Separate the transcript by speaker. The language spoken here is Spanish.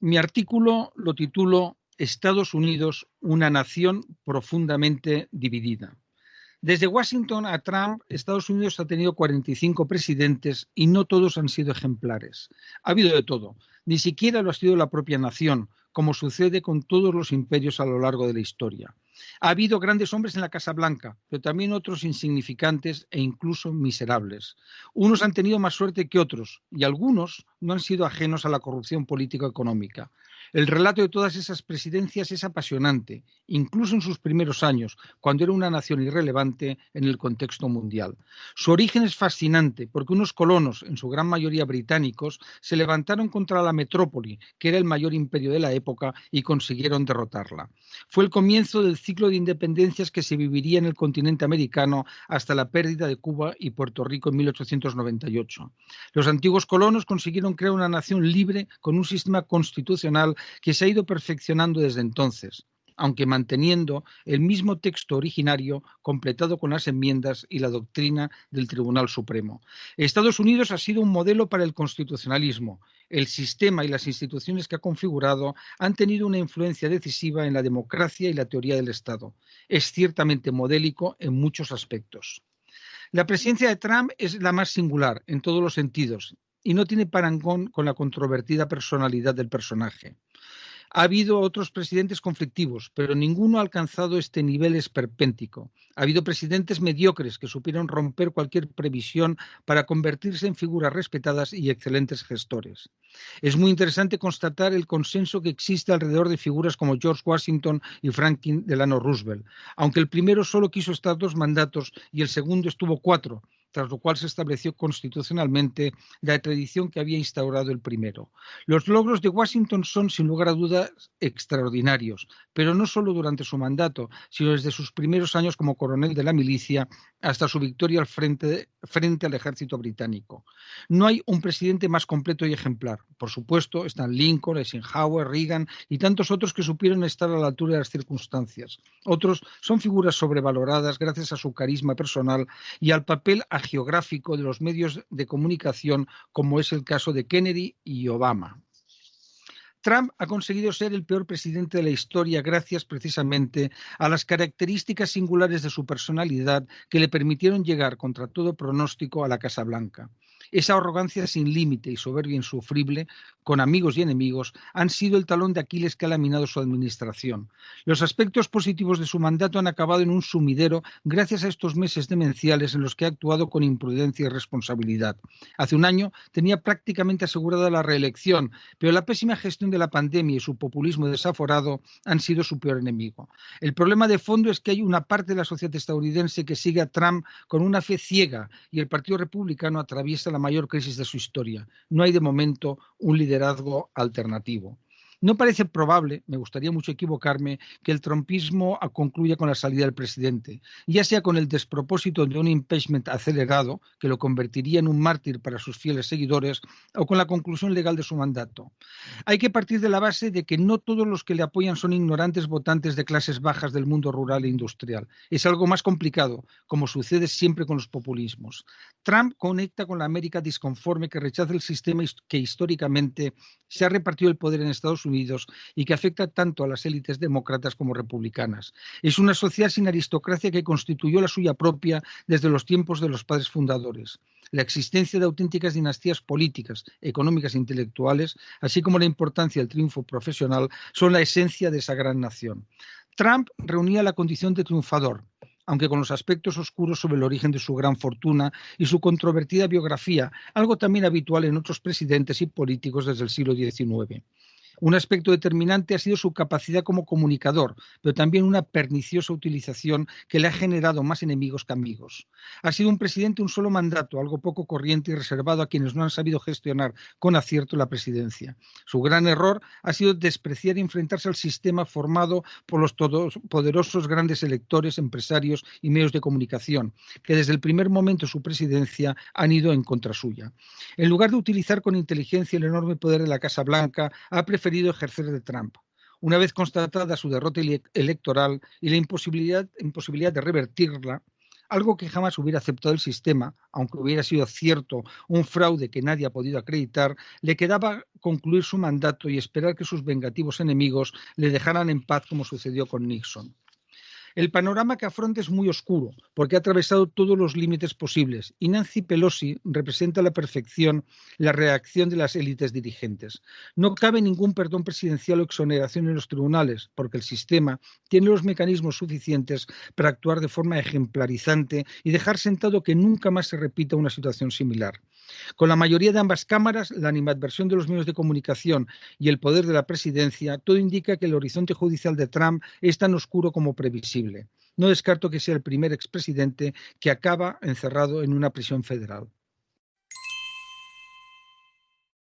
Speaker 1: Mi artículo lo titulo Estados Unidos, una nación profundamente dividida. Desde Washington a Trump, Estados Unidos ha tenido 45 presidentes y no todos han sido ejemplares. Ha habido de todo. Ni siquiera lo ha sido la propia nación, como sucede con todos los imperios a lo largo de la historia. Ha habido grandes hombres en la Casa Blanca, pero también otros insignificantes e incluso miserables. Unos han tenido más suerte que otros y algunos no han sido ajenos a la corrupción político-económica. El relato de todas esas presidencias es apasionante, incluso en sus primeros años, cuando era una nación irrelevante en el contexto mundial. Su origen es fascinante porque unos colonos, en su gran mayoría británicos, se levantaron contra la metrópoli, que era el mayor imperio de la época, y consiguieron derrotarla. Fue el comienzo del ciclo de independencias que se viviría en el continente americano hasta la pérdida de Cuba y Puerto Rico en 1898. Los antiguos colonos consiguieron crear una nación libre con un sistema constitucional que se ha ido perfeccionando desde entonces, aunque manteniendo el mismo texto originario completado con las enmiendas y la doctrina del Tribunal Supremo. Estados Unidos ha sido un modelo para el constitucionalismo. El sistema y las instituciones que ha configurado han tenido una influencia decisiva en la democracia y la teoría del Estado. Es ciertamente modélico en muchos aspectos. La presidencia de Trump es la más singular en todos los sentidos y no tiene parangón con la controvertida personalidad del personaje. Ha habido otros presidentes conflictivos, pero ninguno ha alcanzado este nivel esperpéntico. Ha habido presidentes mediocres que supieron romper cualquier previsión para convertirse en figuras respetadas y excelentes gestores. Es muy interesante constatar el consenso que existe alrededor de figuras como George Washington y Franklin Delano Roosevelt, aunque el primero solo quiso estar 2 mandatos y el segundo estuvo 4, tras lo cual se estableció constitucionalmente la tradición que había instaurado el primero. Los logros de Washington son, sin lugar a dudas, extraordinarios, pero no solo durante su mandato, sino desde sus primeros años como coronel de la milicia hasta su victoria frente al ejército británico. No hay un presidente más completo y ejemplar. Por supuesto, están Lincoln, Eisenhower, Reagan y tantos otros que supieron estar a la altura de las circunstancias. Otros son figuras sobrevaloradas gracias a su carisma personal y al papel agiográfico de los medios de comunicación, como es el caso de Kennedy y Obama. Trump ha conseguido ser el peor presidente de la historia gracias precisamente a las características singulares de su personalidad que le permitieron llegar contra todo pronóstico a la Casa Blanca. Esa arrogancia sin límite y soberbia insufrible, con amigos y enemigos, han sido el talón de Aquiles que ha laminado su administración. Los aspectos positivos de su mandato han acabado en un sumidero gracias a estos meses demenciales en los que ha actuado con imprudencia y responsabilidad. Hace un año tenía prácticamente asegurada la reelección, pero la pésima gestión de la pandemia y su populismo desaforado han sido su peor enemigo. El problema de fondo es que hay una parte de la sociedad estadounidense que sigue a Trump con una fe ciega y el Partido Republicano atraviesa la mayor crisis de su historia. No hay de momento un liderazgo alternativo. No parece probable, me gustaría mucho equivocarme, que el trumpismo concluya con la salida del presidente, ya sea con el despropósito de un impeachment acelerado que lo convertiría en un mártir para sus fieles seguidores o con la conclusión legal de su mandato. Hay que partir de la base de que no todos los que le apoyan son ignorantes votantes de clases bajas del mundo rural e industrial. Es algo más complicado, como sucede siempre con los populismos. Trump conecta con la América disconforme que rechaza el sistema que históricamente se ha repartido el poder en Estados Unidos y que afecta tanto a las élites demócratas como republicanas. Es una sociedad sin aristocracia que constituyó la suya propia desde los tiempos de los padres fundadores. La existencia de auténticas dinastías políticas, económicas e intelectuales, así como la importancia del triunfo profesional, son la esencia de esa gran nación. Trump reunía la condición de triunfador, aunque con los aspectos oscuros sobre el origen de su gran fortuna y su controvertida biografía, algo también habitual en otros presidentes y políticos desde el siglo XIX. Un aspecto determinante ha sido su capacidad como comunicador, pero también una perniciosa utilización que le ha generado más enemigos que amigos. Ha sido un presidente un solo mandato, algo poco corriente y reservado a quienes no han sabido gestionar con acierto la presidencia. Su gran error ha sido despreciar y enfrentarse al sistema formado por los poderosos grandes electores, empresarios y medios de comunicación, que desde el primer momento de su presidencia han ido en contra suya. En lugar de utilizar con inteligencia el enorme poder de la Casa Blanca, ha preferido ejercer de Trump. Una vez constatada su derrota electoral y la imposibilidad de revertirla, algo que jamás hubiera aceptado el sistema, aunque hubiera sido cierto un fraude que nadie ha podido acreditar. Le quedaba concluir su mandato y esperar que sus vengativos enemigos le dejaran en paz, como sucedió con Nixon. El panorama que afronta es muy oscuro, porque ha atravesado todos los límites posibles, y Nancy Pelosi representa a la perfección la reacción de las élites dirigentes. No cabe ningún perdón presidencial o exoneración en los tribunales, porque el sistema tiene los mecanismos suficientes para actuar de forma ejemplarizante y dejar sentado que nunca más se repita una situación similar. Con la mayoría de ambas cámaras, la animadversión de los medios de comunicación y el poder de la presidencia, todo indica que el horizonte judicial de Trump es tan oscuro como previsible. No descarto que sea el primer expresidente que acaba encerrado en una prisión federal.